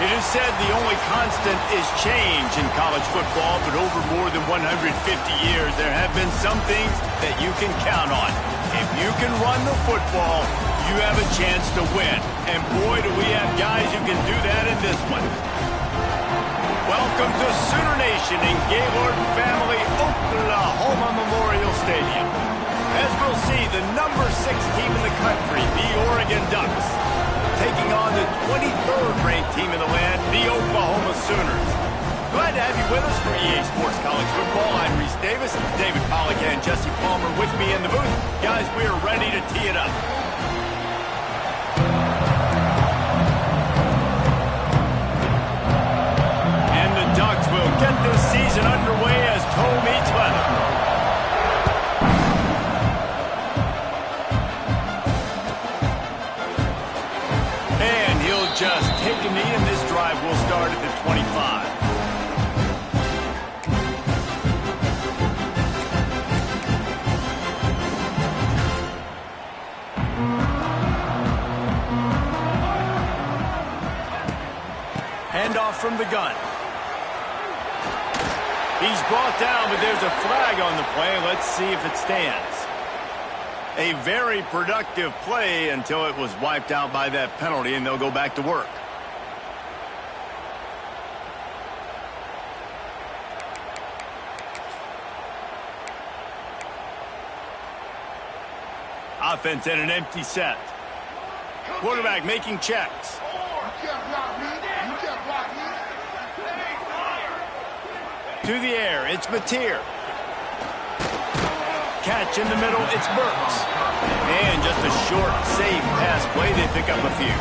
It is said the only constant is change in college football, but over more than 150 years, there have been some things that you can count on. If you can run the football, you have a chance to win. And boy, do we have guys who can do that in this one. Welcome to Sooner Nation in Gaylord Family Oklahoma Memorial Stadium. As we'll see, the number 6 team in the country, the Oregon Ducks, taking on the 23rd ranked team in the land, the Oklahoma Sooners. Glad to have you with us for EA Sports College Football. I'm Reese Davis, David Pollack and Jesse Palmer with me in the booth. Guys, we are ready to tee it up. And the Ducks will get this season underway as toe meets leather. Just take a knee, and this drive will start at the 25. Handoff from the gun. He's brought down, but there's a flag on the play. Let's see if it stands. A very productive play until it was wiped out by that penalty, and they'll go back to work. Offense at an empty set. Quarterback making checks. To the air, it's Mateer. Catch in the middle, it's Burks. And just a short, safe pass play, they pick up a few.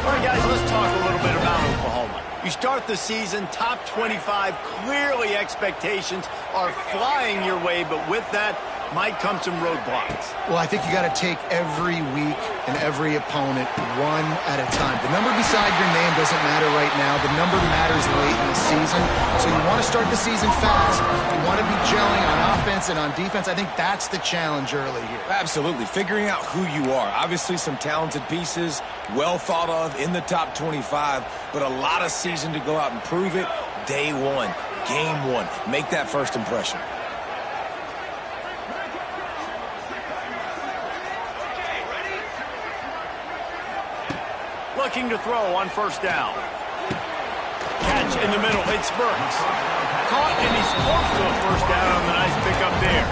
All right, guys, let's talk a little bit about Oklahoma. You start the season, top 25, clearly expectations are flying your way, but with that might come some roadblocks. Well, I think you got to take every week and every opponent one at a time. The number beside your name doesn't matter right now. The number matters late in the season. So you want to start the season fast. You want to be gelling on offense and on defense. I think that's the challenge early here. Absolutely. Figuring out who you are. Obviously some talented pieces, well thought of in the top 25, but a lot of season to go out and prove it. Day one, game one. Make that first impression. Looking to throw on first down. Catch in the middle, it's Burks. Caught, and he's close to a first down on the nice pickup there.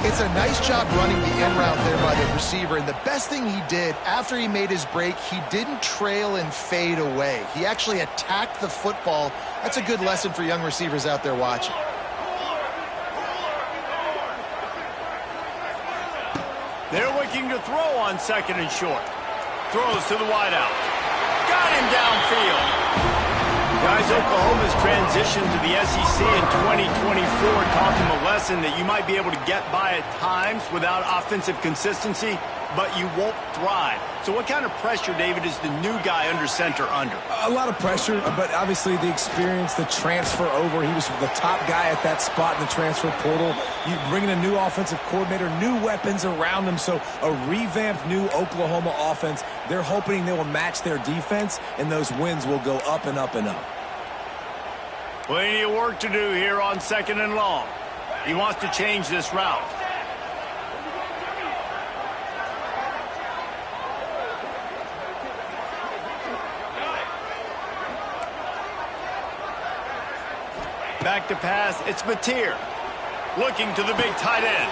It's a nice job running the in route there by the receiver, and the best thing he did after he made his break, he didn't trail and fade away. He actually attacked the football. That's a good lesson for young receivers out there watching. They're looking to throw on second and short. Throws to the wideout. Got him downfield. Guys, Oklahoma's transition to the SEC in 2024 taught them a lesson that you might be able to get by at times without offensive consistency, but you won't thrive. So what kind of pressure, David, is the new guy under center under? A lot of pressure, but obviously the experience, the transfer over. He was the top guy at that spot in the transfer portal. You bring in a new offensive coordinator, new weapons around him, so a revamped new Oklahoma offense. They're hoping they will match their defense, and those wins will go up and up and up. Plenty of work to do here on second and long. He wants to change this route. Back to pass, it's Mateer. Looking to the big tight end.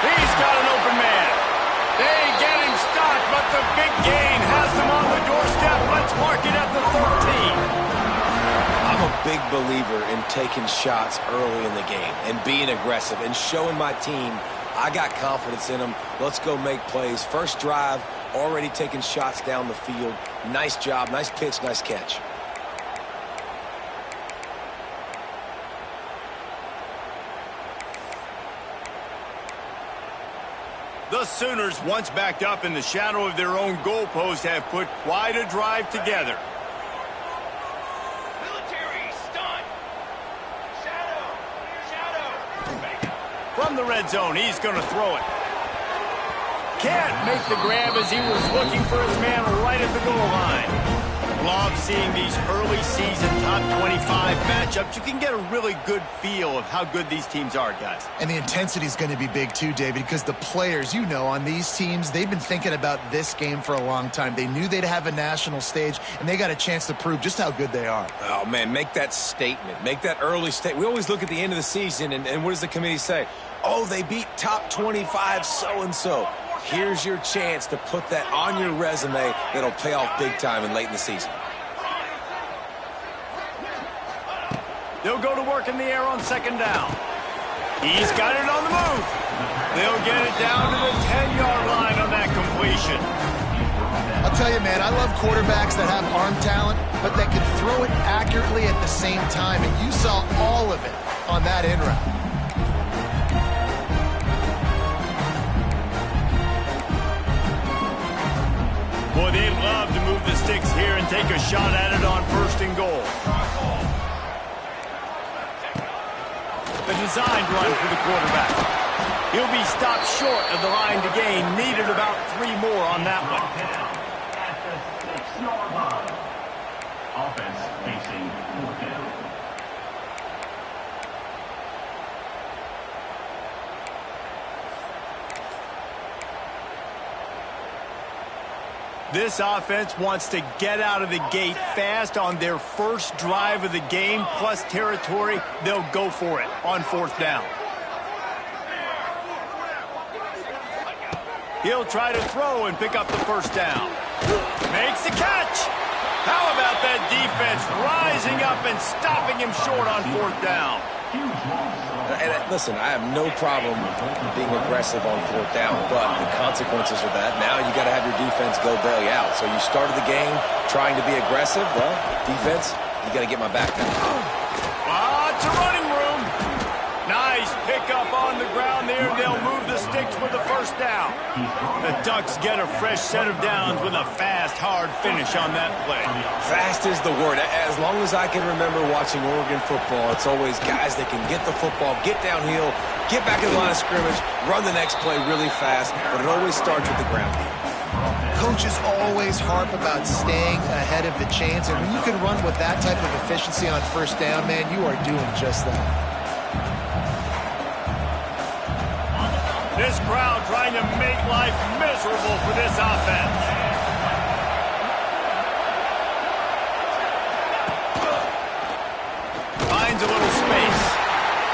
He's got an open man. They get him stopped, but the big gain has them on the doorstep. Let's mark it at the 13. I'm a big believer in taking shots early in the game and being aggressive and showing my team I got confidence in them. Let's go make plays. First drive, already taking shots down the field. Nice job, nice pitch, nice catch. The Sooners, once backed up in the shadow of their own goalpost, have put quite a drive together. From the red zone, he's going to throw it. Can't make the grab as he was looking for his man right at the goal line. Love seeing these early season top 25 matchups. You can get a really good feel of how good these teams are, guys. And the intensity is going to be big too, David, because the players, you know, on these teams, they've been thinking about this game for a long time. They knew they'd have a national stage, and they got a chance to prove just how good they are. Oh, man, make that statement. Make that early statement. We always look at the end of the season, and what does the committee say? Oh, they beat top 25 so-and-so. Here's your chance to put that on your resume that'll pay off big time and late in the season. They'll go to work in the air on second down. He's got it on the move. They'll get it down to the 10-yard line on that completion. I'll tell you, man, I love quarterbacks that have arm talent, but that can throw it accurately at the same time, and you saw all of it on that in route. Boy, they'd love to move the sticks here and take a shot at it on first and goal. A designed run for the quarterback. He'll be stopped short of the line to gain. Needed about 3 more on that one. Offense facing 4th down. This offense wants to get out of the gate fast on their first drive of the game, plus territory. They'll go for it on 4th down. He'll try to throw and pick up the first down. Makes the catch. How about that defense rising up and stopping him short on 4th down? And listen, I have no problem being aggressive on 4th down, but the consequences of that, now you got to have your defense go bail you out. So you started the game trying to be aggressive. Well, defense, you got to get my back down. Lots of running room. Nice pickup on the ground there. They'll move the sticks with the first down. The Ducks get a fresh set of downs with a fast, hard finish on that play. Fast is the word. As long as I can remember watching Oregon football, it's always guys that can get the football, get downhill, get back in the line of scrimmage, run the next play really fast, but it always starts with the ground game. Coaches always harp about staying ahead of the chains, and when you can run with that type of efficiency on first down, man, you are doing just that. This crowd trying to make life miserable for this offense. Finds a little space.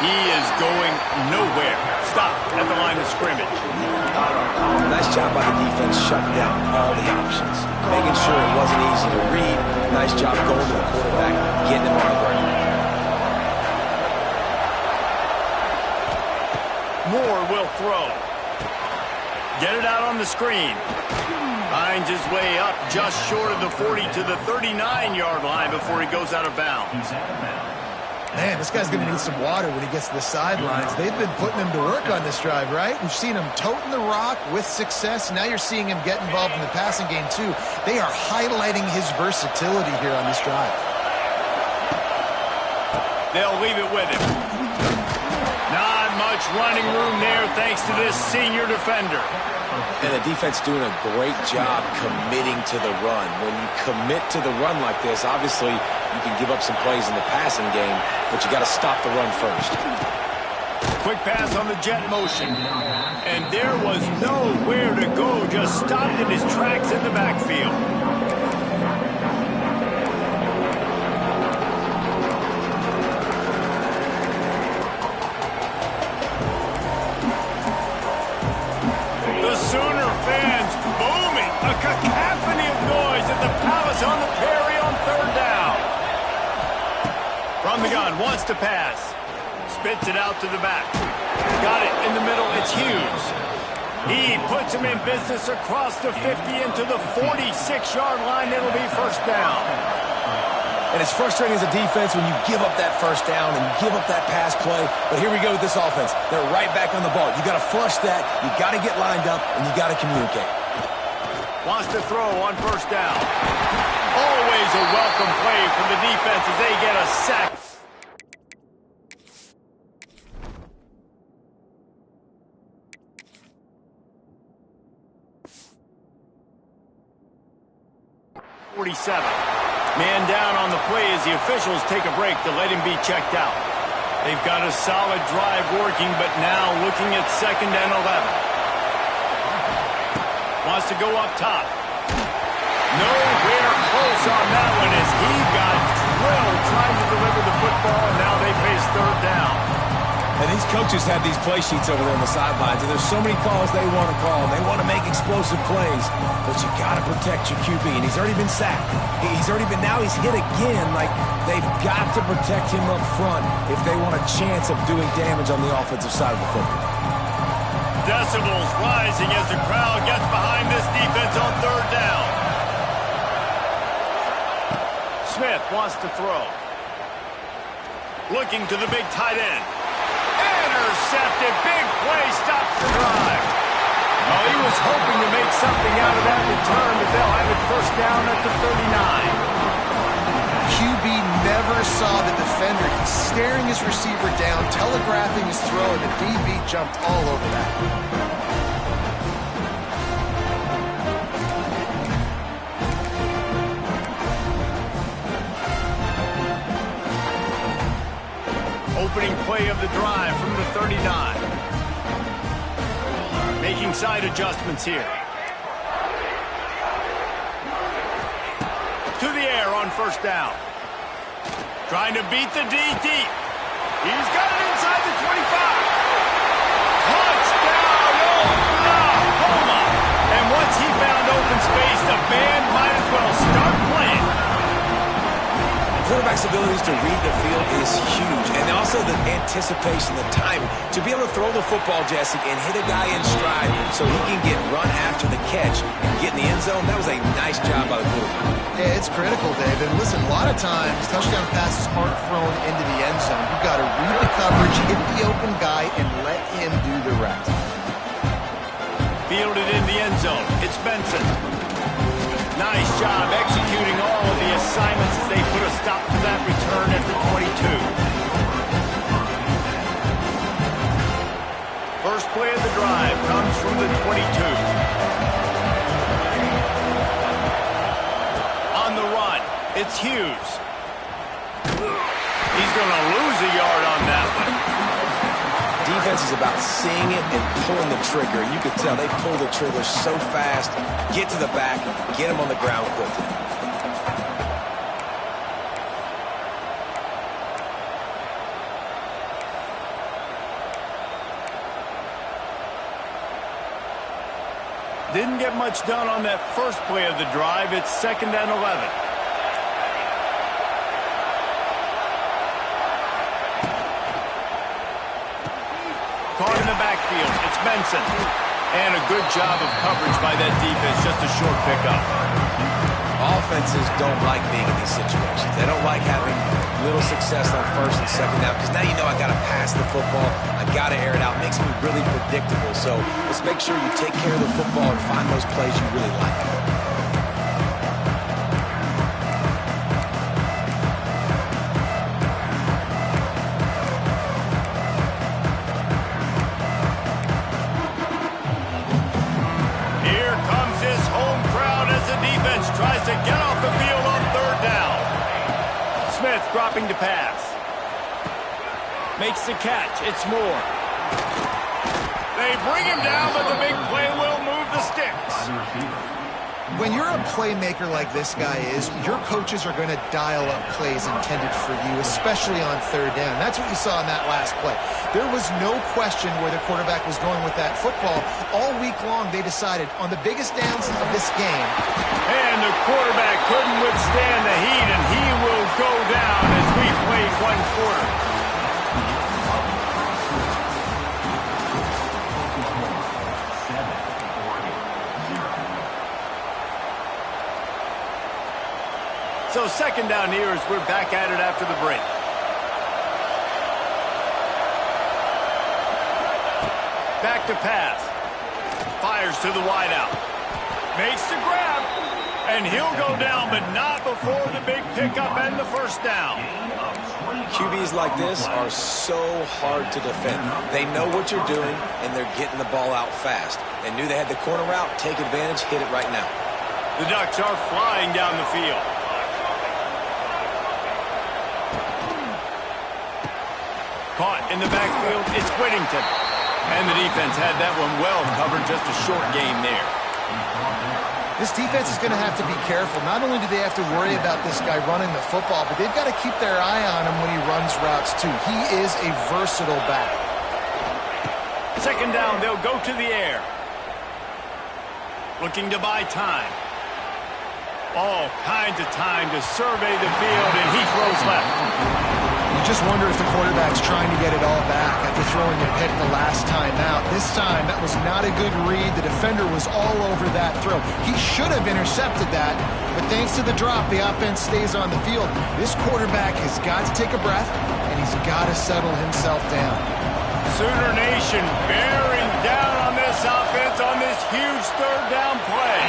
He is going nowhere. Stop at the line of scrimmage. Nice job by the defense shutting down all the options, making sure it wasn't easy to read. Nice job going to the quarterback, getting him on the ground. Moore will throw. Get it out on the screen. Finds his way up just short of the 40 to the 39-yard line before he goes out of bounds. Man, this guy's going to need some water when he gets to the sidelines. They've been putting him to work on this drive, right? We've seen him toting the rock with success. Now you're seeing him get involved in the passing game, too. They are highlighting his versatility here on this drive. They'll leave it with him. Not much running room there thanks to this senior defender. And the defense doing a great job committing to the run. When you commit to the run like this, obviously you can give up some plays in the passing game, but you got to stop the run first. Quick pass on the jet motion. And there was nowhere to go, just stopped in his tracks in the backfield. Sooner fans booming, a cacophony of noise at the Palace on the Prairie on 3rd down. From the gun, wants to pass. Spits it out to the back. Got it in the middle, it's Hughes. He puts him in business across the 50 into the 46-yard line. It'll be first down. And it's frustrating as a defense when you give up that first down and you give up that pass play. But here we go with this offense. They're right back on the ball. You got to flush that. You got to get lined up, and you got to communicate. Wants to throw on first down. Always a welcome play from the defense as they get a sack. $47. Man down on the play as the officials take a break to let him be checked out. They've got a solid drive working, but now looking at 2nd and 11. Wants to go up top. Nowhere close on that one as he got drilled trying to deliver the football, and now they face 3rd down. And these coaches have these play sheets over there on the sidelines, and there's so many calls they want to call. They want to make explosive plays, but you got to protect your QB, and he's already been sacked. Now he's hit again. Like, they've got to protect him up front if they want a chance of doing damage on the offensive side of the football. Decibels rising as the crowd gets behind this defense on 3rd down. Smith wants to throw. Looking to the big tight end. Intercepted. Big play. Stops the drive. Well, he was hoping to make something out of that return, but they'll have it 1st down at the 39. QB never saw the defender. He's staring his receiver down, telegraphing his throw, and the DB jumped all over that. Opening play of the drive from the 39. Making side adjustments here. To the air on 1st down. Trying to beat the D deep. He's got it inside the 25. Touchdown, Oklahoma! And once he found open space, the band might as well start playing. Quarterback's abilities to read the field is huge, and also the anticipation, the timing. To be able to throw the football, Jesse, and hit a guy in stride so he can get run after the catch and get in the end zone, that was a nice job by the quarterback. Yeah, it's critical, David. Listen, a lot of times, touchdown passes aren't thrown into the end zone. You've got to read the coverage, hit the open guy, and let him do the rest. Fielded in the end zone. It's Benson. Nice job executing all of the assignments as they put a stop to that return at the 22. First play of the drive comes from the 22. On the run, it's Hughes. He's going to lose a yard on that one. Defense is about seeing it and pulling the trigger. You could tell they pull the trigger so fast, get to the back, get him on the ground quickly. Didn't get much done on that first play of the drive. It's 2nd and 11. Caught in the backfield. It's Benson. And a good job of coverage by that defense. Just a short pickup. Offenses don't like being in these situations. They don't like having little success on 1st and 2nd down because now you know I got to pass the football. I got to air it out. It makes me really predictable. So let's make sure you take care of the football and find those plays you really like. Tries to get off the field on 3rd down. Smith dropping to pass. Makes the catch. It's Moore. They bring him down, but the big play will move the sticks. When you're a playmaker like this guy is, your coaches are going to dial up plays intended for you, especially on 3rd down. That's what you saw in that last play. There was no question where the quarterback was going with that football. All week long, they decided on the biggest downs of this game. And the quarterback couldn't withstand the heat, and he will go down as we played 1 quarter. So 2nd down here as we're back at it after the break. Back to pass. Fires to the wideout. Makes the grab. And he'll go down, but not before the big pickup and the 1st down. QBs like this are so hard to defend. They know what you're doing, and they're getting the ball out fast. They knew they had the corner route. Take advantage. Hit it right now. The Ducks are flying down the field. caught in the backfield. It's Whittington. And the defense had that one well covered. Just a short game there. This defense is going to have to be careful. Not only do they have to worry about this guy running the football, but they've got to keep their eye on him when he runs routes too. He is a versatile back. Second down, they'll go to the air. Looking to buy time. All kinds of time to survey the field, and he throws left. You just wonder if the quarterback's trying to get it all back after throwing a pick the last time out. This time, that was not a good read. The defender was all over that throw. He should have intercepted that, but thanks to the drop, the offense stays on the field. This quarterback has got to take a breath, and he's got to settle himself down. Sooner Nation bearing down on this offense on this huge third down play.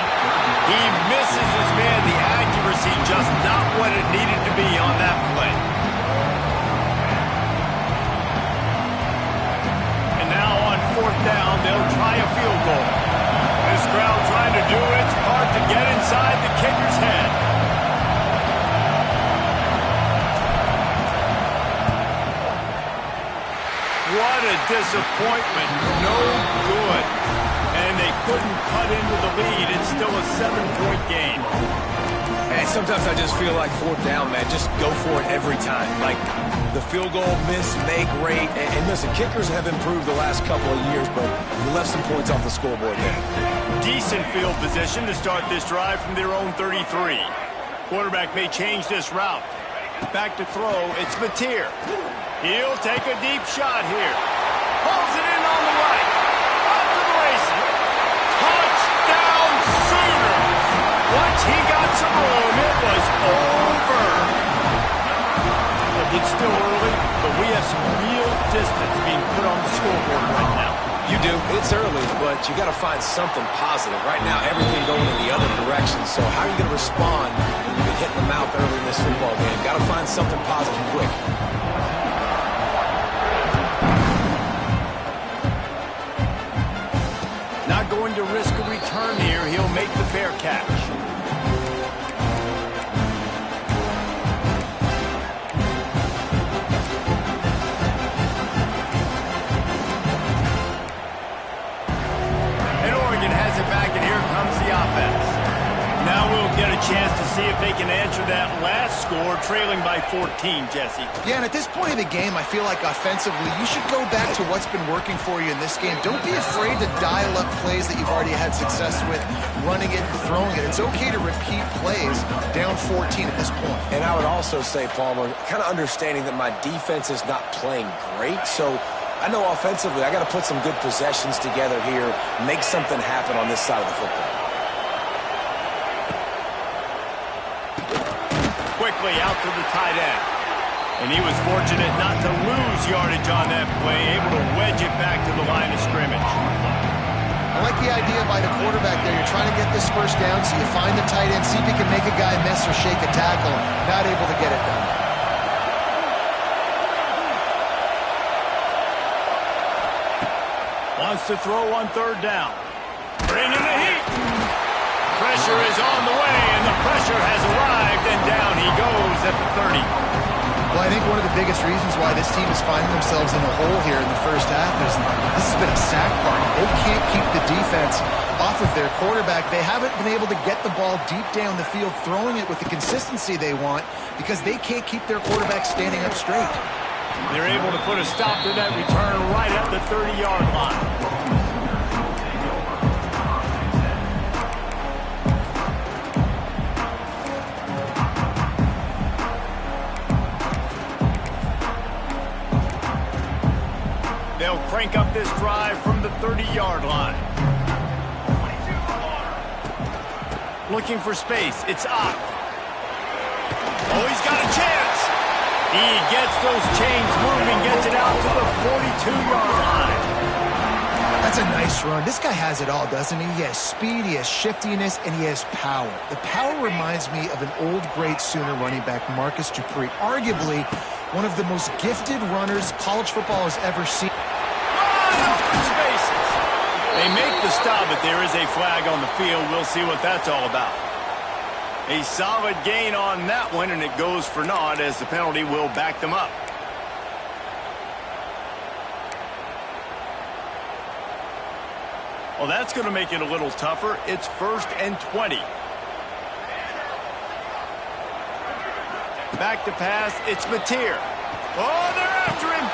He misses his man. The accuracy just not what it needed to be on that play. And now on fourth down, they'll try a field goal. This crowd trying to do its part to get inside the kicker's head. What a disappointment. No good. And they couldn't cut into the lead. It's still a 7-point game. And sometimes I just feel like fourth down, man. Just go for it every time. Like the field goal miss, make rate. And listen, kickers have improved the last couple of years, but we left some points off the scoreboard there. Decent field position to start this drive from their own 33. Quarterback may change this route. Back to throw. It's Mateer. He'll take a deep shot here. Pulls it in on the right. Off to the races. Touchdown Sooners. Once he got some room, it was over. Look, it's still early, but we have some real distance being put on the scoreboard right now. You do. It's early, but you got to find something positive. Right now, everything going in the other direction. So how are you going to respond when you get hit in the mouth early in this football game? Got to find something positive quick. Not going to risk a return here. He'll make the fair catch. And Oregon has it back, and here comes the offense. Now we'll get a chance to see if they can answer that last score, trailing by 14, Jesse. Yeah, and at this point of the game, I feel like offensively, you should go back to what's been working for you in this game. Don't be afraid to dial up plays that you've already had success with, running it and throwing it. It's okay to repeat plays down 14 at this point. And I would also say, Palmer, kind of understanding that my defense is not playing great, so I know offensively I got to put some good possessions together here, make something happen on this side of the football. Quickly out to the tight end. And he was fortunate not to lose yardage on that play, able to wedge it back to the line of scrimmage. I like the idea by the quarterback there. You're trying to get this first down, so you find the tight end, see if he can make a guy miss or shake a tackle. Not able to get it done. Wants to throw on third down. Bringing the heat. Pressure is on the way, and the pressure has arrived, and down he goes at the 30. Well, I think one of the biggest reasons why this team is finding themselves in a hole here in the first half is this has been a sack party. They can't keep the defense off of their quarterback. They haven't been able to get the ball deep down the field, throwing it with the consistency they want, because they can't keep their quarterback standing up straight. They're able to put a stop to that return right at the 30-yard line. They'll crank up this drive from the 30-yard line. Looking for space. It's up. Oh, he's got a chance. He gets those chains moving, gets it out to the 42-yard line. That's a nice run. This guy has it all, doesn't he? He has speed, he has shiftiness, and he has power. The power reminds me of an old, great Sooner running back, Marcus Dupree. Arguably one of the most gifted runners college football has ever seen. Open spaces. They make the stop, but there is a flag on the field. We'll see what that's all about. A solid gain on that one, and it goes for naught as the penalty will back them up. Well, that's going to make it a little tougher. It's 1st and 20. Back to pass. It's Mateer. Oh, they're after him.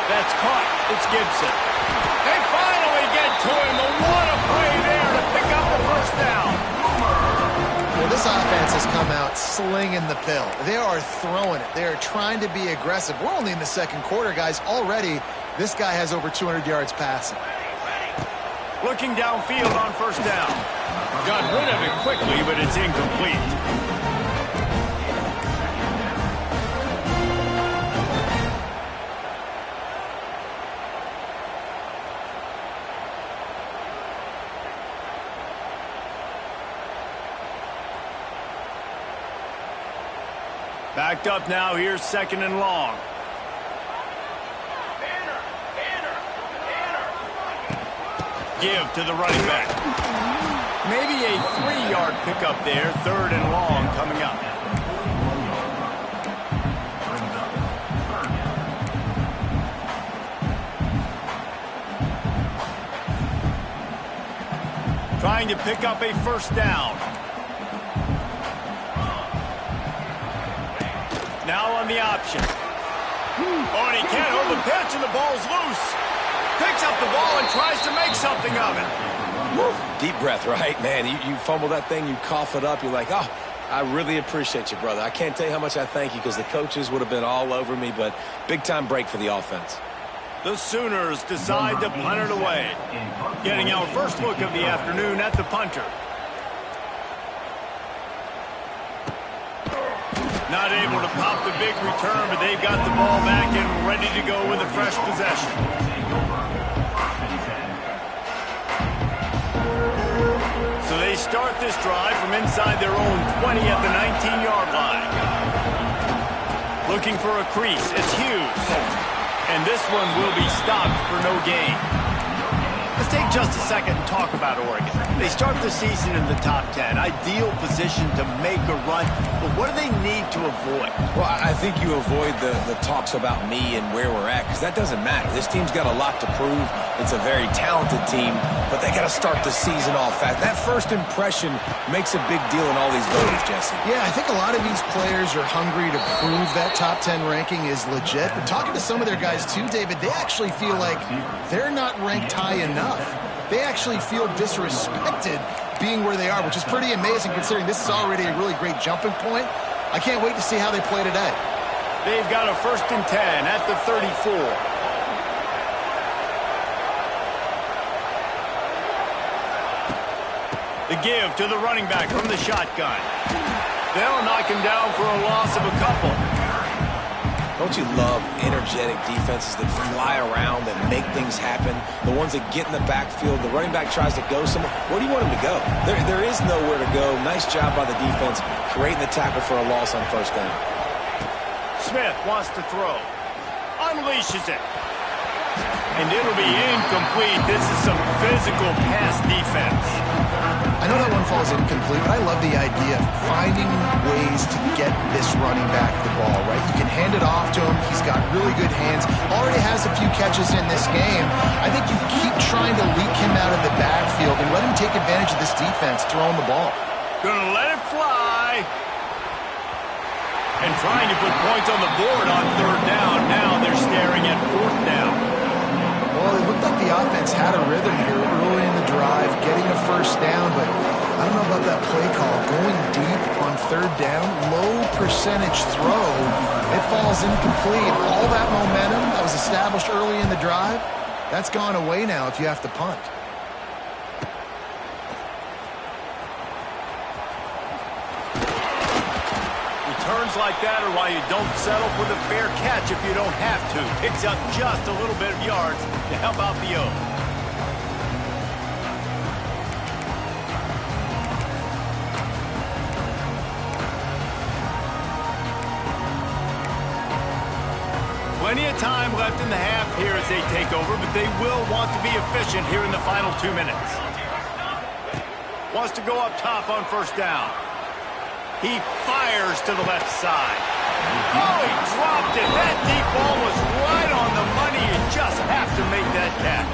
That's caught. It's Gibson. They finally get to him. And what a play there to pick up the 1st down. Well, this offense has come out slinging the pill. They are throwing it. They are trying to be aggressive. We're only in the 2nd quarter, guys. Already, this guy has over 200 yards passing. Looking downfield on 1st down. Got rid of it quickly, but it's incomplete. Backed up now. Here's 2nd and long. Give to the running back. Maybe a 3-yard pickup there. 3rd and long coming up. Trying to pick up a 1st down. Now on the option. Oh, and he can't hold the pitch, and the ball's loose. Picks up the ball and tries to make something of it. Woo. Deep breath, right? Man, you fumble that thing, you cough it up, you're like, oh, I really appreciate you, brother. I can't tell you how much I thank you because the coaches would have been all over me, but big-time break for the offense. The Sooners decide to punt it away. Getting our first look of the afternoon at the punter. Not able to pop the big return, but they've got the ball back and ready to go with a fresh possession. So they start this drive from inside their own 20 at the 19-yard line. Looking for a crease. It's Hughes. And this one will be stopped for no gain. Let's take just a second and talk about Oregon. They start the season in the top 10. Ideal position to make a run. But what do they need to avoid? Well, I think you avoid the talks about me and where we're at, because that doesn't matter. This team's got a lot to prove. It's a very talented team, but they got to start the season off fast. That first impression makes a big deal in all these voters, Jesse. Yeah, I think a lot of these players are hungry to prove that top 10 ranking is legit. But talking to some of their guys too, David, they actually feel like they're not ranked high enough. They actually feel disrespected being where they are, which is pretty amazing considering this is already a really great jumping point. I can't wait to see how they play today. They've got a 1st and 10 at the 34. The give to the running back from the shotgun. They'll knock him down for a loss of a couple. Don't you love energetic defenses that fly around and make things happen? The ones that get in the backfield, the running back tries to go somewhere. Where do you want him to go? There is nowhere to go. Nice job by the defense creating the tackle for a loss on 1st down. Smith wants to throw. Unleashes it. And it'll be incomplete. This is some physical pass defense. I know that one falls incomplete, but I love the idea of finding ways to get this running back the ball, right? You can hand it off to him. He's got really good hands. Already has a few catches in this game. I think you keep trying to leak him out of the backfield and let him take advantage of this defense throwing the ball. Gonna let it fly. And trying to put points on the board on 3rd down. Now they're staring at 4th down. Well, it looked like the offense had a rhythm here early in the drive, getting a 1st down, but I don't know about that play call. Going deep on 3rd down, low percentage throw, it falls incomplete. All that momentum that was established early in the drive, that's gone away now if you have to punt. Returns like that are why you don't settle for the fair catch if you don't have to. Picks up just a little bit of yards to help out the O. Plenty of time left in the half here as they take over, but they will want to be efficient here in the final 2 minutes. Wants to go up top on 1st down. He fires to the left side. Oh, he dropped it. That deep ball was right on the money. You just have to make that catch.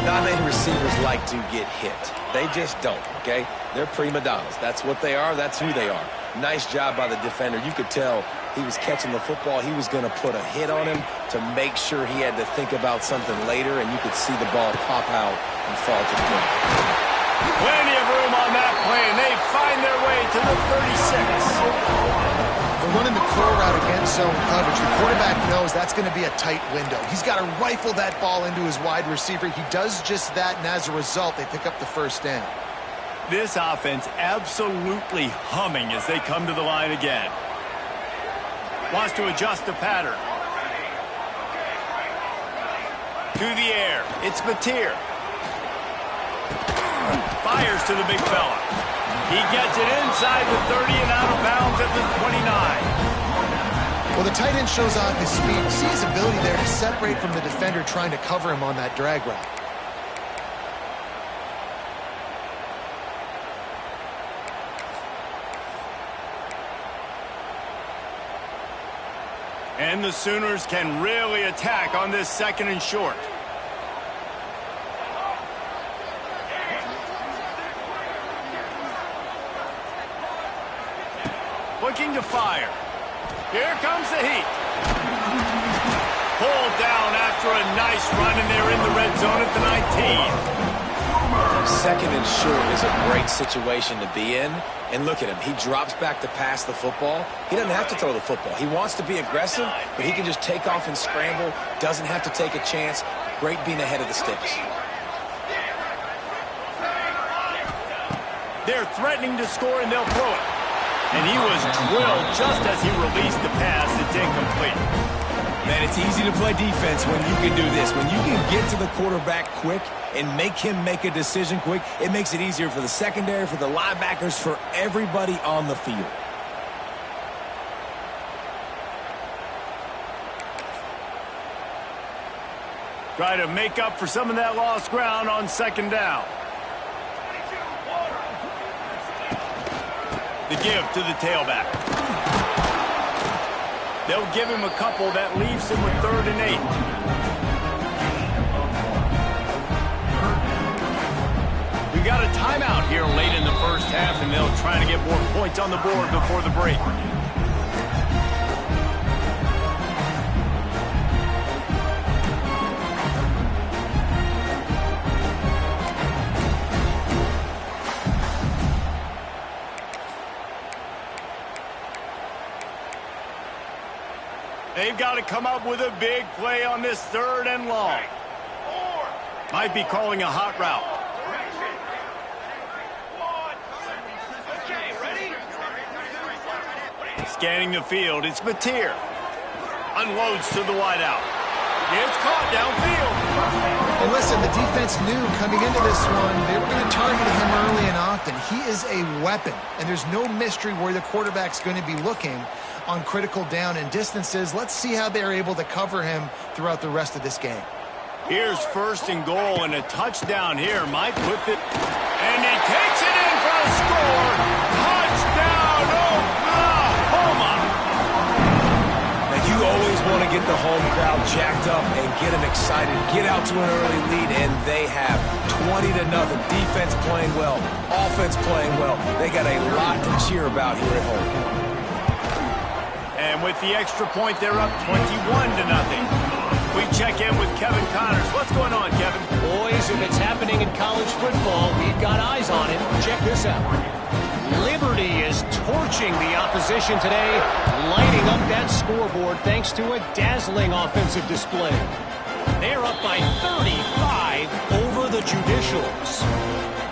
Not many receivers like to get hit. They just don't, okay? They're prima donnas. That's what they are. That's who they are. Nice job by the defender. You could tell he was catching the football. He was going to put a hit on him to make sure he had to think about something later, and you could see the ball pop out and fall to the ground. Plenty of room on that play, and they find their way to the 36. They're running the curl route against zone coverage. The quarterback knows that's going to be a tight window. He's got to rifle that ball into his wide receiver. He does just that, and as a result, they pick up the first down. This offense absolutely humming as they come to the line again. Wants to adjust the pattern. To the air. It's Mateer. Fires to the big fella. He gets it inside the 30 and out of bounds at the 29. Well, the tight end shows off his speed. See his ability there to separate from the defender trying to cover him on that drag route. And the Sooners can really attack on this 2nd and short. Looking to fire. Here comes the heat. Pulled down after a nice run, and they're in the red zone at the 19. 2nd and short is a great situation to be in. And look at him. He drops back to pass the football. He doesn't have to throw the football. He wants to be aggressive, but he can just take off and scramble. Doesn't have to take a chance. Great being ahead of the sticks. They're threatening to score, and they'll throw it. And he was drilled just as he released the pass. It's incomplete. Man, it's easy to play defense when you can do this. When you can get to the quarterback quick and make him make a decision quick, it makes it easier for the secondary, for the linebackers, for everybody on the field. Try to make up for some of that lost ground on 2nd down. The give to the tailback. They'll give him a couple. That leaves him with 3rd and 8. We got a timeout here late in the first half, and they'll try to get more points on the board before the break. They've got to come up with a big play on this 3rd and long. Might be calling a hot route. Scanning the field, it's Mateer. Unloads to the wideout. It's caught downfield. And listen, the defense knew coming into this one, they were going to target him early and often. He is a weapon, and there's no mystery where the quarterback's going to be looking on critical down and distances. Let's see how they're able to cover him throughout the rest of this game. Here's 1st and goal, and a touchdown here might put the... And he takes it in for a score. Touchdown, Oklahoma! Now, you always want to get the home crowd jacked up and get them excited. Get out to an early lead, and they have 20-0. Defense playing well, offense playing well. They got a lot to cheer about here at home. And with the extra point, they're up 21-0. We check in with Kevin Connors. What's going on, Kevin? Boys, if it's happening in college football, we've got eyes on it. Check this out. Liberty is torching the opposition today, lighting up that scoreboard thanks to a dazzling offensive display. They're up by 35 over the Judicials.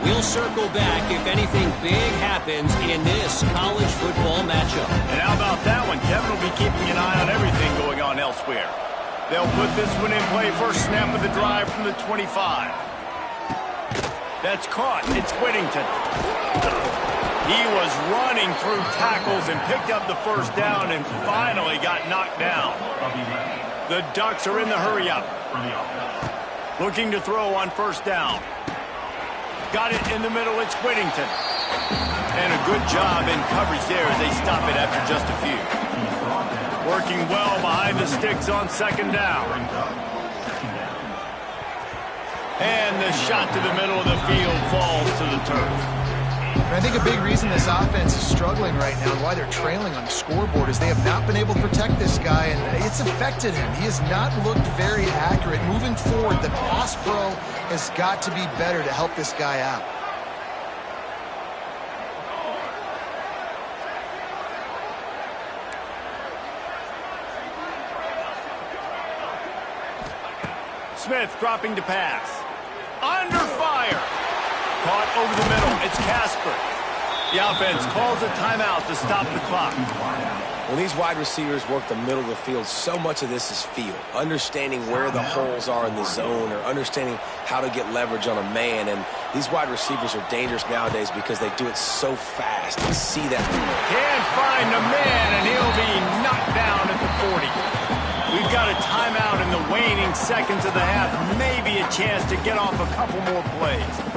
We'll circle back if anything big happens in this college football matchup. And how about that one? Kevin will be keeping an eye on everything going on elsewhere. They'll put this one in play. First snap of the drive from the 25. That's caught. It's Whittington. He was running through tackles and picked up the first down and finally got knocked down. The Ducks are in the hurry-up. Looking to throw on 1st down. Got it in the middle. It's Whittington. And a good job in coverage there as they stop it after just a few. Working well behind the sticks on 2nd down. And the shot to the middle of the field falls to the turf. And I think a big reason this offense is struggling right now and why they're trailing on the scoreboard is they have not been able to protect this guy, and it's affected him. He has not looked very accurate. Moving forward, the pass pro has got to be better to help this guy out. Smith dropping to pass. Under fire. Caught over the middle. It's Casper. The offense calls a timeout to stop the clock. When these wide receivers work the middle of the field, so much of this is feel. Understanding where the holes are in the zone, or understanding how to get leverage on a man. And these wide receivers are dangerous nowadays because they do it so fast. You see that. Can't find the man, and he'll be knocked down at the 40. We've got a timeout in the waning seconds of the half. Maybe a chance to get off a couple more plays.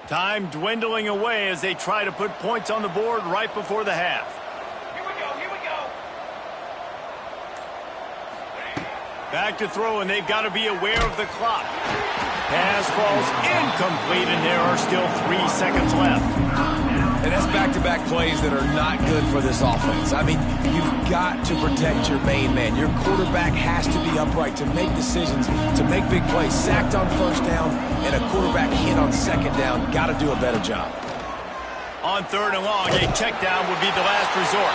Time dwindling away as they try to put points on the board right before the half. Here we go. Back to throw, and they've got to be aware of the clock. Pass falls incomplete, and there are still 3 seconds left. And that's back-to-back plays that are not good for this offense. I mean, you've got to protect your main man. Your quarterback has to be upright to make decisions, to make big plays. Sacked on first down and a quarterback hit on second down. Got to do a better job. On third and long, a check down would be the last resort.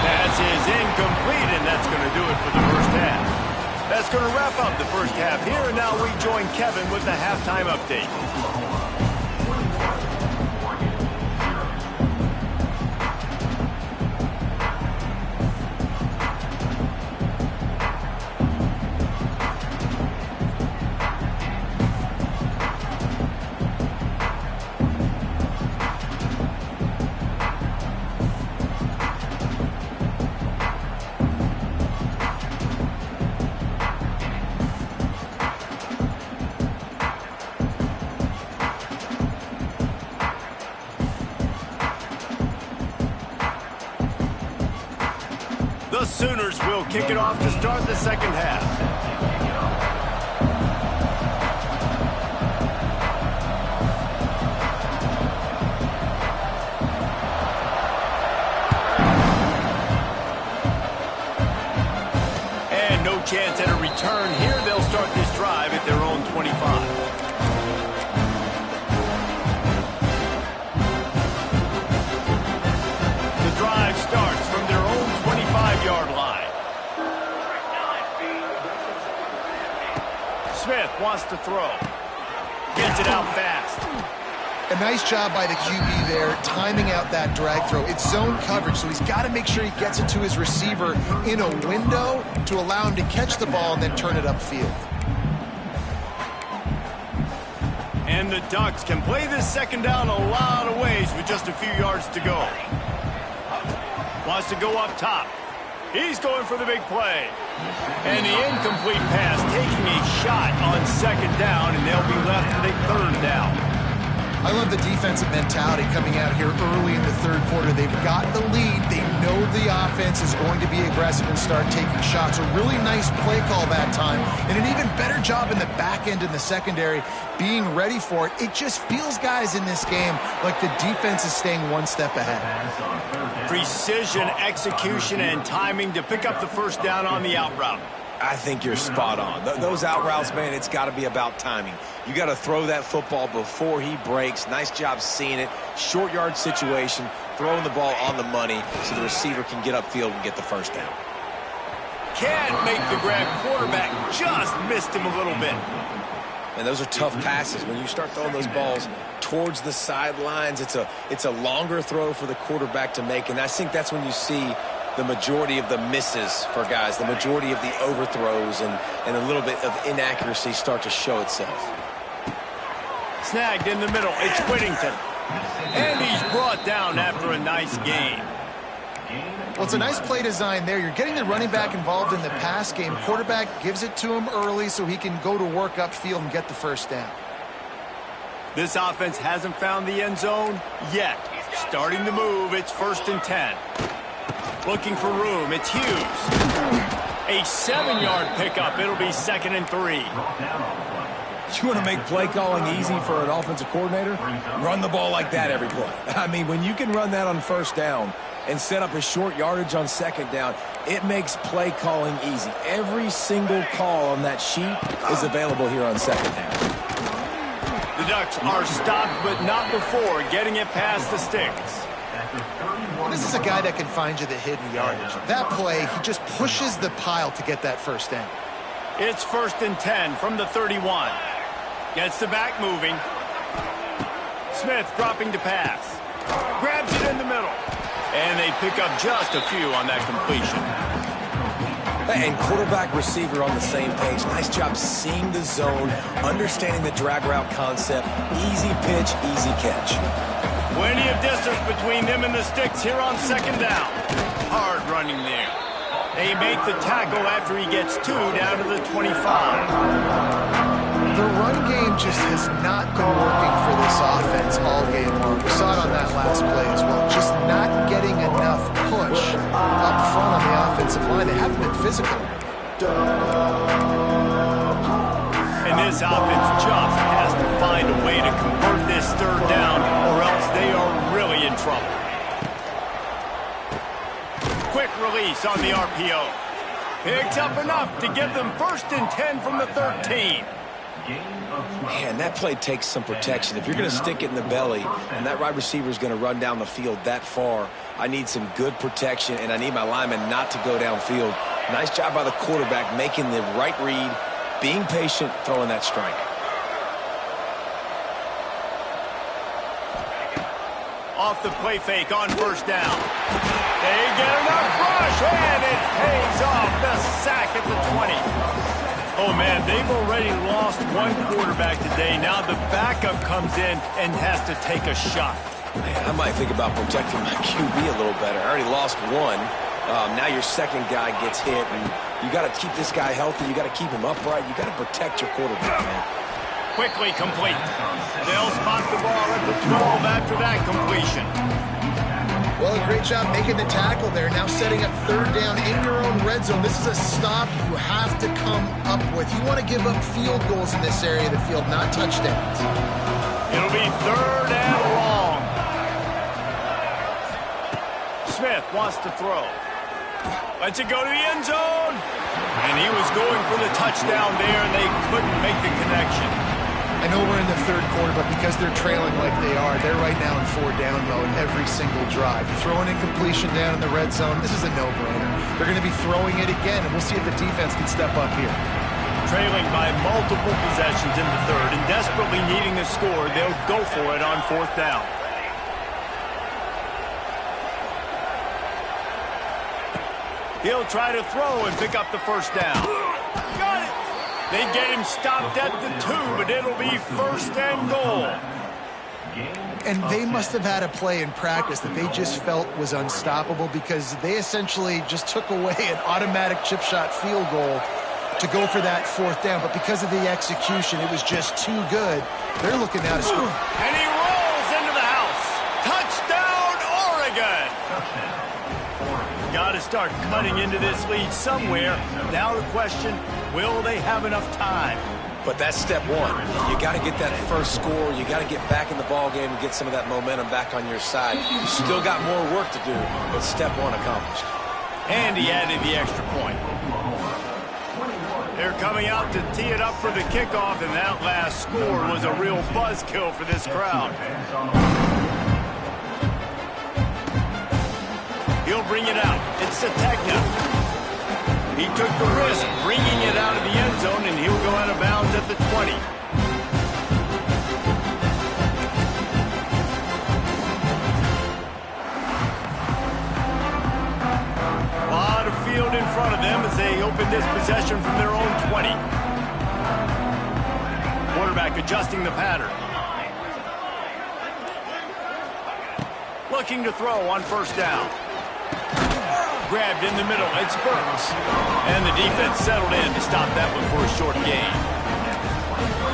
Pass is incomplete, and that's going to do it for the first half. That's going to wrap up the first half here, and now we join Kevin with the halftime update. The Sooners will kick it off to start the second half. And no chance at a return here. They'll start this drive at their own 25. The drive starts from their own 25-yard line. Smith wants to throw. Gets it out fast. A nice job by the QB there, timing out that drag throw. It's zone coverage, so he's got to make sure he gets it to his receiver in a window to allow him to catch the ball and then turn it upfield. And the Ducks can play this second down a lot of ways with just a few yards to go. Wants to go up top. He's going for the big play. And the incomplete pass taking a shot on second down, and they'll be left with a third down. I love the defensive mentality coming out here early in the third quarter. They've got the lead. They know the offense is going to be aggressive and start taking shots. A really nice play call that time, and an even better job in the back end in the secondary being ready for it. It just feels, guys, in this game like the defense is staying one step ahead. Precision, execution, and timing to pick up the first down on the out route. I think you're spot on. Those out routes, man, it's got to be about timing. You got to throw that football before he breaks. Nice job seeing it. Short yard situation, throwing the ball on the money so the receiver can get upfield and get the first down. Can't make the grab. Quarterback just missed him a little bit. And those are tough passes. When you start throwing those balls towards the sidelines, it's a longer throw for the quarterback to make. And I think that's when you see the majority of the misses for guys, the majority of the overthrows and a little bit of inaccuracy start to show itself. Snagged in the middle. It's Whittington. And he's brought down after a nice gain. Well, it's a nice play design there. You're getting the running back involved in the pass game. Quarterback gives it to him early so he can go to work upfield and get the first down. This offense hasn't found the end zone yet. Starting to move. It's 1st and 10. Looking for room. It's Hughes. A 7-yard pickup. It'll be 2nd and 3. You want to make play calling easy for an offensive coordinator? Run the ball like that every play. I mean, when you can run that on 1st down and set up a short yardage on 2nd down, it makes play calling easy. Every single call on that sheet is available here on 2nd down. The Ducks are stopped, but not before getting it past the sticks. This is a guy that can find you the hidden yardage. That play, he just pushes the pile to get that first down. It's 1st and 10 from the 31. Gets the back moving. Smith dropping to pass. Grabs it in the middle. And they pick up just a few on that completion. And quarterback receiver on the same page. Nice job seeing the zone, understanding the drag route concept. Easy pitch, easy catch. Plenty of distance between them and the sticks here on 2nd down. Hard running there. They make the tackle after he gets 2 down to the 25. The run game just has not been working for this offense all game long. We saw it on that last play as well. Just not getting enough push up front on the offensive line. They haven't been physical. And this offense just has to find a way to convert this 3rd down, or else they are really in trouble. Quick release on the RPO. Picks up enough to give them 1st and 10 from the 13. Man, that play takes some protection. If you're going to stick it in the belly and that wide receiver is going to run down the field that far, I need some good protection, and I need my lineman not to go downfield. Nice job by the quarterback making the right read, being patient, throwing that strike. Off the play fake on 1st down. They get enough rush, and it pays off. The sack at the 20. Oh, man, they've already lost one quarterback today. Now the backup comes in and has to take a shot. Man, I might think about protecting my QB a little better. I already lost one. Now your 2nd guy gets hit, and you got to keep this guy healthy. You got to keep him upright. You got to protect your quarterback, man. Quickly complete. They'll spot the ball at the 12 after that completion. Well, a great job making the tackle there. Now setting up 3rd down in your own red zone. This is a stop you have to come up with. You want to give up field goals in this area of the field, not touchdowns. It'll be 3rd and long. Smith wants to throw. Lets it go to the end zone. And he was going for the touchdown there, and they couldn't make the connection. I know we're in the 3rd quarter, but because they're trailing like they are, they're right now in 4-down mode every single drive. Throwing in completion down in the red zone, this is a no-brainer. They're going to be throwing it again, and we'll see if the defense can step up here. Trailing by multiple possessions in the 3rd and desperately needing a score, they'll go for it on 4th down. He'll try to throw and pick up the 1st down. Got it! They get him stopped at the 2, but it'll be 1st and goal. And they must have had a play in practice that they just felt was unstoppable, because they essentially just took away an automatic chip shot field goal to go for that 4th down. But because of the execution, it was just too good. They're looking now to score. And he rolls into the house. Touchdown, Oregon! Got to start cutting into this lead somewhere. Now the question, will they have enough time? But that's step one. You got to get that first score. You got to get back in the ball game and get some of that momentum back on your side. You still got more work to do, but step one accomplished. And he added the extra point. They're coming out to tee it up for the kickoff, and that last score was a real buzzkill for this crowd. He'll bring it out. It's Sategna. He took the risk bringing it out of the end zone, and he'll go out of bounds at the 20. Field in front of them as they open this possession from their own 20. Quarterback adjusting the pattern. Looking to throw on first down. Grabbed in the middle. It's Burks. And the defense settled in to stop that one for a short gain.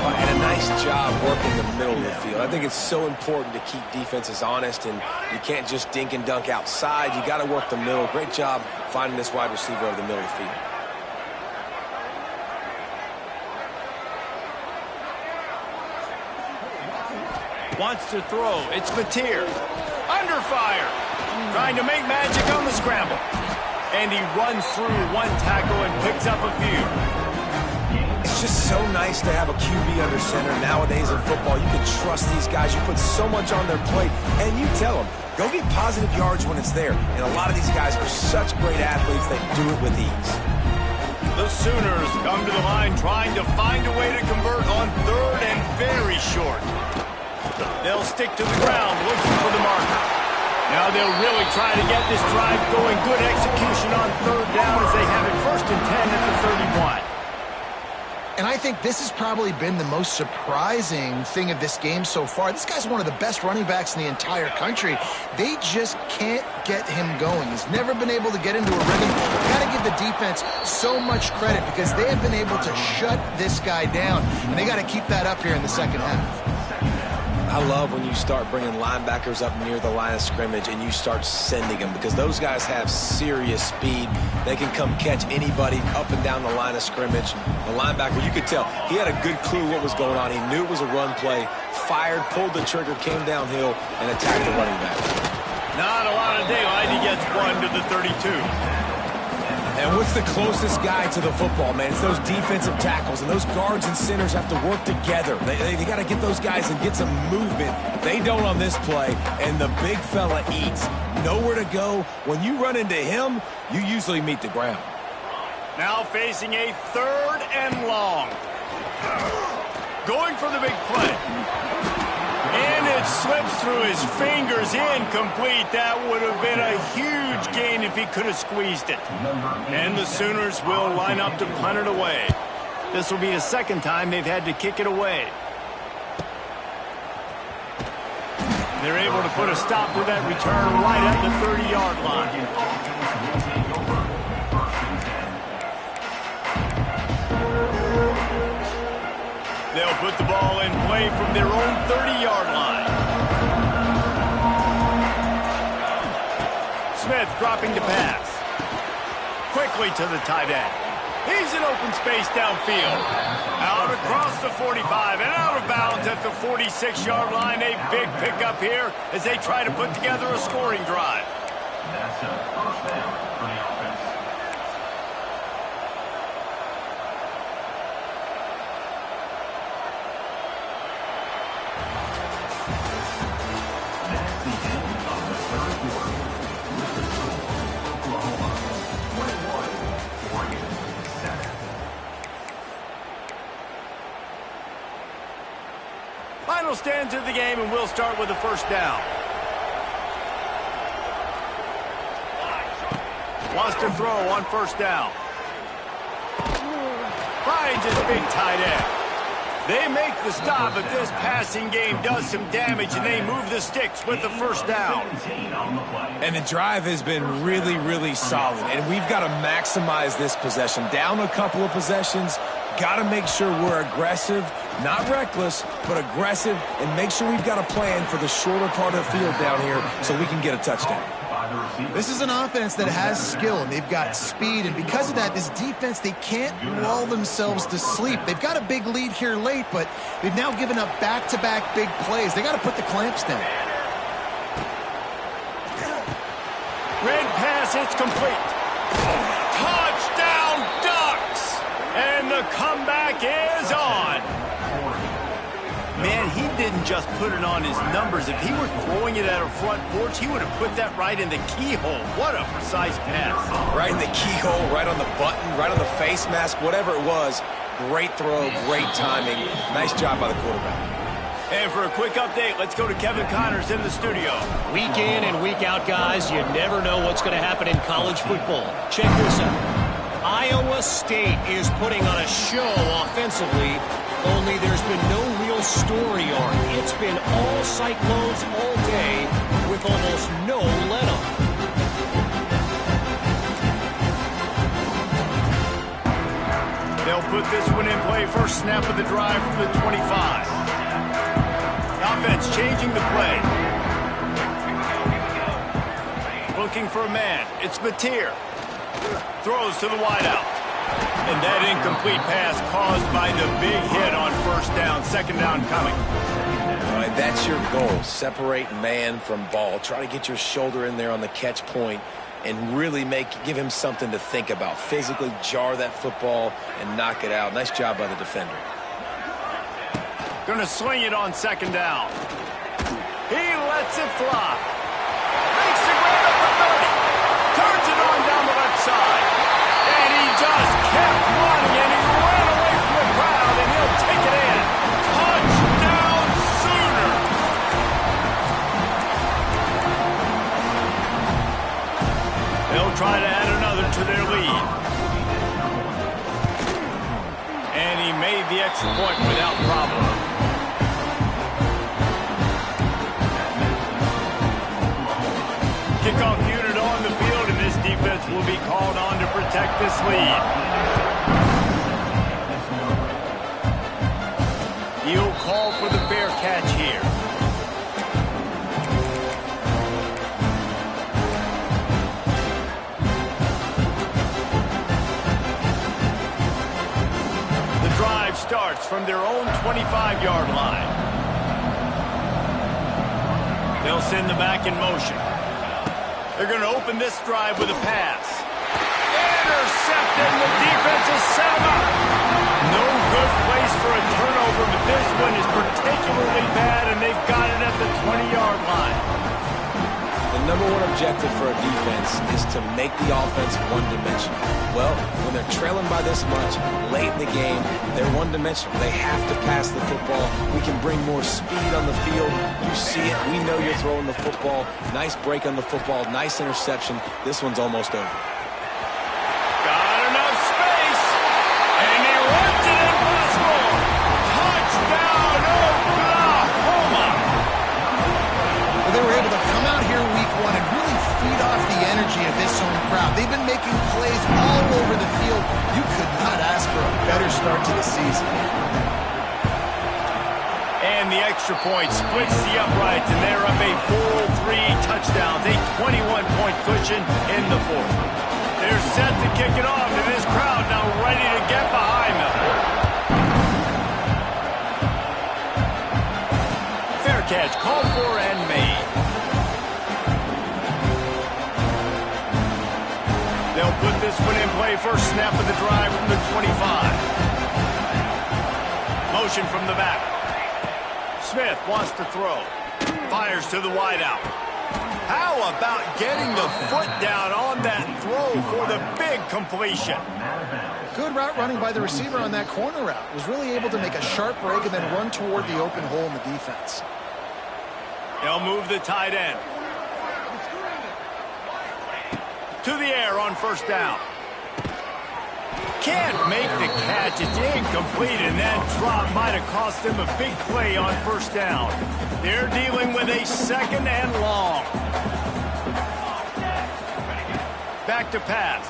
And a nice job working the middle of the field. I think it's so important to keep defenses honest, and you can't just dink and dunk outside. You got to work the middle. Great job finding this wide receiver over the middle of the field. Wants to throw. It's Mateer. Under fire. Trying to make magic on the scramble. And he runs through one tackle and picks up a few. It's just so nice to have a QB under center. Nowadays in football, you can trust these guys. You put so much on their plate, and you tell them, go get positive yards when it's there. And a lot of these guys are such great athletes that do it with ease. The Sooners come to the line trying to find a way to convert on third and very short. They'll stick to the ground looking for the marker. Now they'll really try to get this drive going. Good execution on third down as they have it 1st and 10 at the 31. And I think this has probably been the most surprising thing of this game so far. This guy's one of the best running backs in the entire country. They just can't get him going. He's never been able to get into a rhythm. Got to give the defense so much credit because they have been able to shut this guy down. And they got to keep that up here in the second half. I love when you start bringing linebackers up near the line of scrimmage and you start sending them because those guys have serious speed. They can come catch anybody up and down the line of scrimmage. The linebacker, you could tell, he had a good clue what was going on. He knew it was a run play, fired, pulled the trigger, came downhill, and attacked the running back. Not a lot of daylight. He gets one to the 32. And what's the closest guy to the football, man? It's those defensive tackles, and those guards and centers have to work together. They got to get those guys and get some movement. They don't on this play, and the big fella eats. Nowhere to go. When you run into him, you usually meet the ground. Now facing a 3rd and long. Going for the big play. And it slips through his fingers, incomplete. That would have been a huge gain if he could have squeezed it. And the Sooners will line up to punt it away. This will be the 2nd time they've had to kick it away. They're able to put a stop to that return right at the 30-yard line. They'll put the ball in play from their own 30-yard line. Smith dropping to pass. Quickly to the tight end. He's in open space downfield. Out across the 45 and out of bounds at the 46-yard line. A big pickup here as they try to put together a scoring drive. That's a first down for the offense. Final stands of the game, and we'll start with the first down. Wants to throw on first down. Finds his big tight end. They make the stop, but this passing game does some damage, and they move the sticks with the first down. And the drive has been really, really solid, and we've got to maximize this possession. Down a couple of possessions, got to make sure we're aggressive, not reckless, but aggressive, and make sure we've got a plan for the shorter part of the field down here so we can get a touchdown. This is an offense that has skill, and they've got speed, and because of that, this defense, they can't lull themselves to sleep. They've got a big lead here late, but they've now given up back-to-back big plays. They got to put the clamps down. Red pass, it's complete. Touchdown, Ducks! And the comeback is on. Man, he didn't just put it on his numbers. If he were throwing it at a front porch, he would have put that right in the keyhole. What a precise pass. Right in the keyhole, right on the button, right on the face mask, whatever it was. Great throw, great timing. Nice job by the quarterback. And for a quick update, let's go to Kevin Connors in the studio. Week in and week out, guys, you never know what's going to happen in college football. Check this out. Iowa State is putting on a show offensively, only there's been no real story arc. It's been all Cyclones all day with almost no let-up. They'll put this one in play. First snap of the drive from the 25. Offense changing the play. Looking for a man. It's Mateer. Throws to the wideout. And that incomplete pass caused by the big hit on first down. Second down coming. All right, that's your goal. Separate man from ball. Try to get your shoulder in there on the catch point and really give him something to think about. Physically jar that football and knock it out. Nice job by the defender. Going to swing it on second down. He lets it fly. Makes the grab at the 30. Turns it on down the left side. And he just kept running, and he ran away from the crowd, and he'll take it in. Touchdown, Sooner! They'll try to add another to their lead. And he made the extra point without problem. Kickoff unit on the field, and this defense will be called on to protect this lead. He'll call for the fair catch here. The drive starts from their own 25-yard line. They'll send the back in motion. They're going to open this drive with a pass. Intercepted, the defense has set him up. No good place for a turnover, but this one is particularly bad, and they've got it at the 20-yard line. The number one objective for a defense is to make the offense one-dimensional. Well, when they're trailing by this much late in the game, they're one-dimensional. They have to pass the football. We can bring more speed on the field. You see it. We know you're throwing the football. Nice break on the football. Nice interception. This one's almost over. Got enough space, and he runs it impossible. Touchdown, Oklahoma! Well, they were able to come out here week one and really feed off the energy of this home crowd. They've been making plays all over the field. You could not ask for a better start to the season. And the extra point splits the uprights, and they're up a full 3 touchdowns, a 21-point cushion in the fourth. They're set to kick it off, and this crowd now ready to get behind them. Fair catch, called for and made. They'll put this one in play. First snap of the drive from the 25. Motion from the back. Smith wants to throw. Fires to the wideout. How about getting the foot down on that throw for the big completion? Good route running by the receiver on that corner route. Was really able to make a sharp break and then run toward the open hole in the defense. They'll move the tight end. To the air on first down. Can't make the catch. It's incomplete, and that drop might have cost them a big play on first down. They're dealing with a second and long. Back to pass.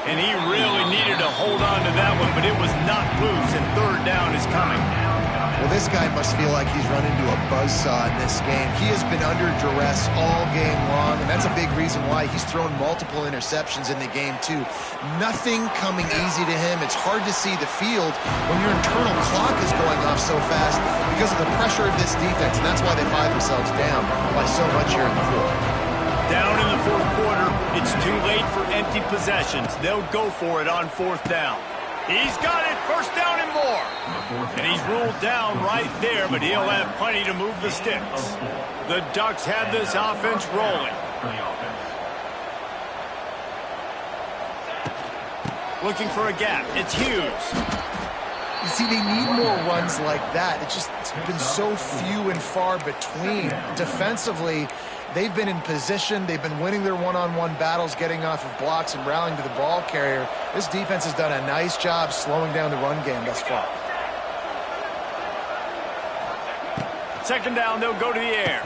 And he really needed to hold on to that one, but it was not loose, and third down is coming. Well, this guy must feel like he's run into a buzzsaw in this game. He has been under duress all game long, and that's a big reason why he's thrown multiple interceptions in the game, too. Nothing coming easy to him. It's hard to see the field when your internal clock is going off so fast because of the pressure of this defense, and that's why they find themselves down by so much here in the fourth. down in the fourth quarter. It's too late for empty possessions. They'll go for it on fourth down. He's got it, first down and more. And he's ruled down right there, but he'll have plenty to move the sticks. The Ducks have this offense rolling. Looking for a gap. It's Hughes. You see, they need more runs like that. It's been so few and far between. Defensively, they've been in position. They've been winning their one-on-one battles, getting off of blocks and rallying to the ball carrier. This defense has done a nice job slowing down the run game thus far. Second down, they'll go to the air.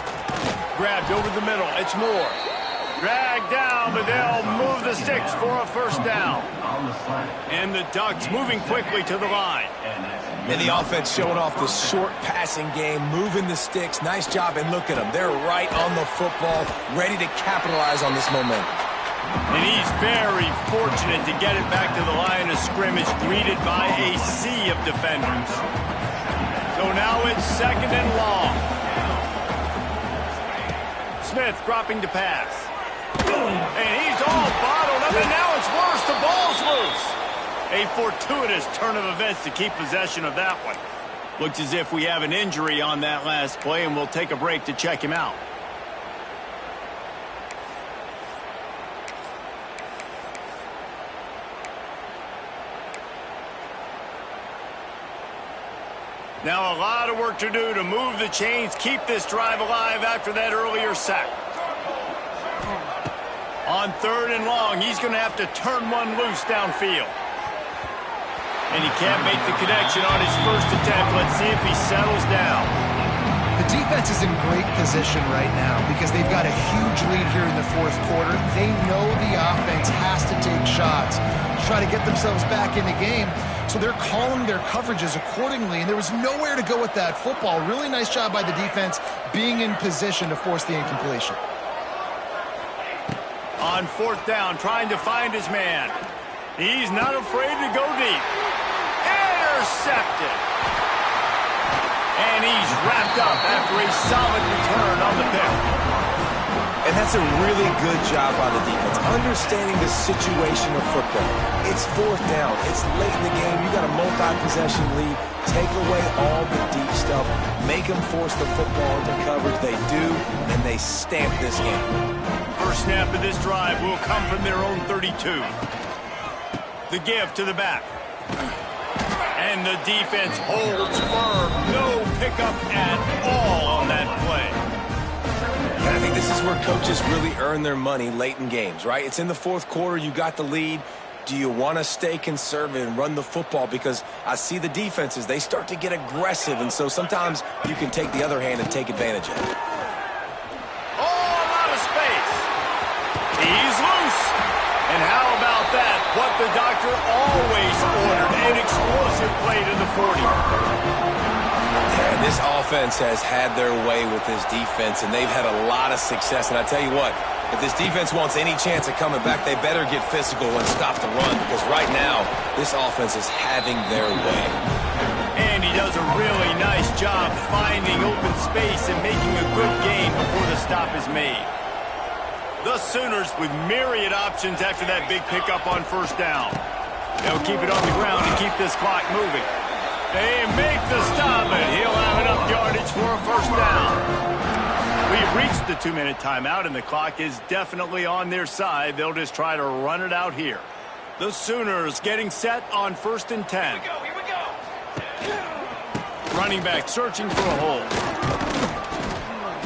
Grabbed over the middle. It's Moore. Dragged down, but they'll move the sticks for a first down. And the Ducks moving quickly to the line. And the offense showing off the short passing game, moving the sticks. Nice job, and look at them. They're right on the football, ready to capitalize on this momentum. And he's very fortunate to get it back to the line of scrimmage, greeted by a sea of defenders. So now it's second and long. Smith dropping to pass. And he's all bottled up, and now it's worse. The ball's loose. A fortuitous turn of events to keep possession of that one. Looks as if we have an injury on that last play, and we'll take a break to check him out. Now a lot of work to do to move the chains, keep this drive alive after that earlier sack. On third and long, he's going to have to turn one loose downfield. And he can't make the connection on his first attempt. Let's see if he settles down. The defense is in great position right now because they've got a huge lead here in the fourth quarter. They know the offense has to take shots to try to get themselves back in the game. So they're calling their coverages accordingly, and there was nowhere to go with that football. Really nice job by the defense being in position to force the incompletion. On fourth down, trying to find his man. He's not afraid to go deep. Intercepted. And he's wrapped up after a solid return on the pick. And that's a really good job by the defense, understanding the situation of football. It's fourth down. It's late in the game. You got a multi-possession lead. Take away all the deep stuff. Make them force the football into coverage. They do, and they stamp this game. First snap of this drive will come from their own 32. The give to the back. And the defense holds firm. No pickup at all on that play. And I think this is where coaches really earn their money late in games, right? It's in the fourth quarter. You got the lead. Do you want to stay conservative and run the football? Because I see the defenses, they start to get aggressive, and so sometimes you can take the other hand and take advantage of it. He's loose. And how about that? What the doctor always ordered, an explosive play to the 40. Yeah, this offense has had their way with this defense, and they've had a lot of success. And I tell you what, if this defense wants any chance of coming back, they better get physical and stop the run, because right now, this offense is having their way. And he does a really nice job finding open space and making a good gain before the stop is made. The Sooners with myriad options after that big pickup on first down. They'll keep it on the ground to keep this clock moving. They make the stop, and he'll have enough yardage for a first down. We've reached the 2-minute timeout, and the clock is definitely on their side. They'll just try to run it out here. The Sooners getting set on 1st and 10. Here we go. Running back searching for a hole.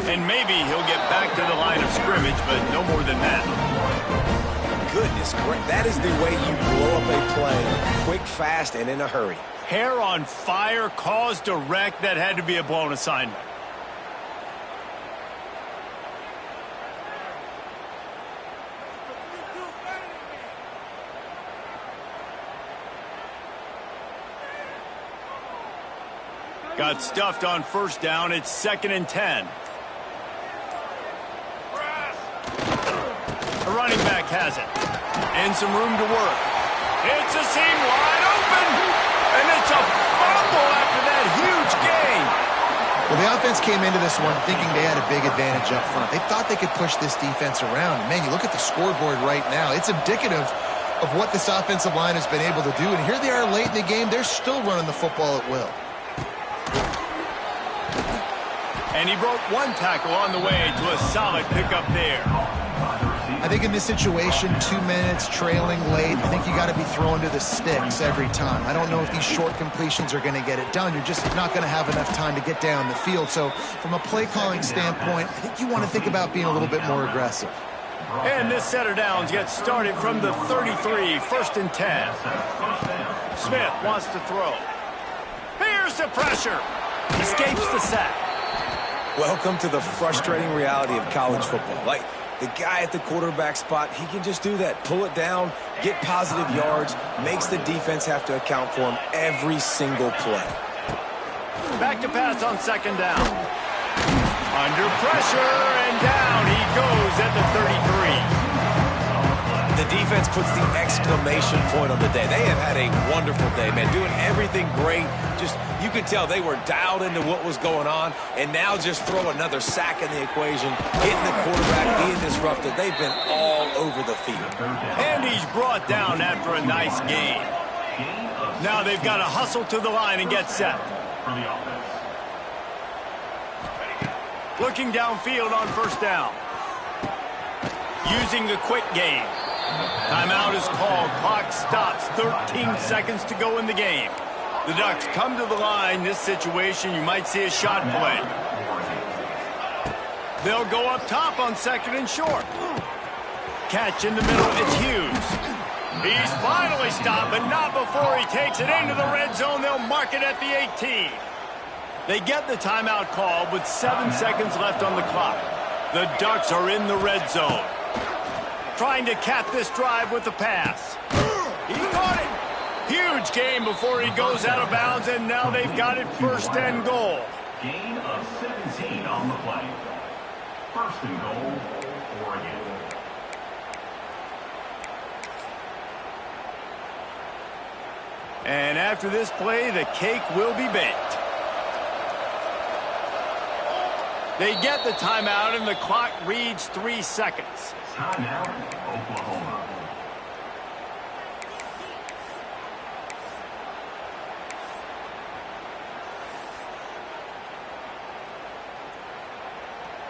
And maybe he'll get back to the line of scrimmage, but no more than that. Goodness, correct. That is the way you blow up a play. Quick, fast, and in a hurry. Hair on fire, cause direct. That had to be a blown assignment. Got stuffed on first down. It's 2nd and 10. The running back has it. And some room to work. It's a seam wide open. And it's a fumble after that huge gain. Well, the offense came into this one thinking they had a big advantage up front. They thought they could push this defense around. And, man, you look at the scoreboard right now. It's indicative of what this offensive line has been able to do. And here they are late in the game. They're still running the football at will. And he broke one tackle on the way to a solid pickup there. I think in this situation, 2 minutes, trailing late, I think you got to be throwing to the sticks every time. I don't know if these short completions are going to get it done. You're just not going to have enough time to get down the field. So from a play calling standpoint, I think you want to think about being a little bit more aggressive. And this set of downs gets started from the 33, 1st and 10. Smith wants to throw. Here's the pressure. Escapes the sack. Welcome to the frustrating reality of college football. Like, the guy at the quarterback spot, he can just do that. Pull it down, get positive yards, makes the defense have to account for him every single play. Back to pass on 2nd down. Under pressure, and down he goes at the 33. The defense puts the exclamation point on the day. They have had a wonderful day, man, doing everything great. Just, you could tell they were dialed into what was going on, and now just throw another sack in the equation, hitting the quarterback, being disrupted. They've been all over the field. And he's brought down after a nice gain. Now they've got to hustle to the line and get set. Looking downfield on 1st down. Using the quick game. Timeout is called. Clock stops. 13 seconds to go in the game. The Ducks come to the line. This situation, you might see a shot play. They'll go up top on 2nd and short. Catch in the middle. It's Hughes. He's finally stopped, but not before he takes it into the red zone. They'll mark it at the 18. They get the timeout call with 7 seconds left on the clock. The Ducks are in the red zone. Trying to cap this drive with the pass. He caught it. Huge gain before he goes out of bounds, and now they've got it 1st and goal. Gain of 17 on the play. 1st and goal, Oregon. And after this play, the cake will be baked. They get the timeout, and the clock reads 3 seconds. Timeout, Oklahoma.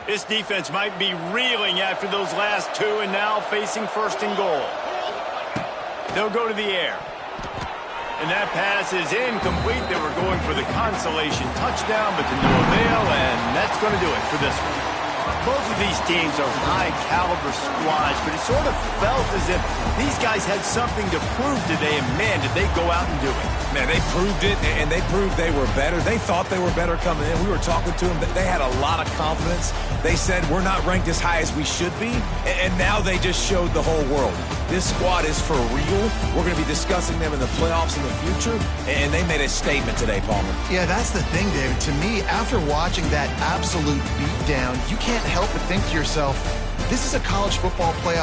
This defense might be reeling after those last 2 and now facing 1st and goal. They'll go to the air. And that pass is incomplete. They were going for the consolation touchdown, but to no avail, and that's going to do it for this one. Both of these teams are high-caliber squads, but it sort of felt as if these guys had something to prove today, and man, did they go out and do it. Man, they proved it, and they proved they were better. They thought they were better coming in. We were talking to them. They had a lot of confidence. They said, we're not ranked as high as we should be, and now they just showed the whole world. This squad is for real. We're going to be discussing them in the playoffs in the future, and they made a statement today, Palmer. Yeah, that's the thing, David. To me, after watching that absolute beatdown, you can't help but think to yourself, this is a college football playoff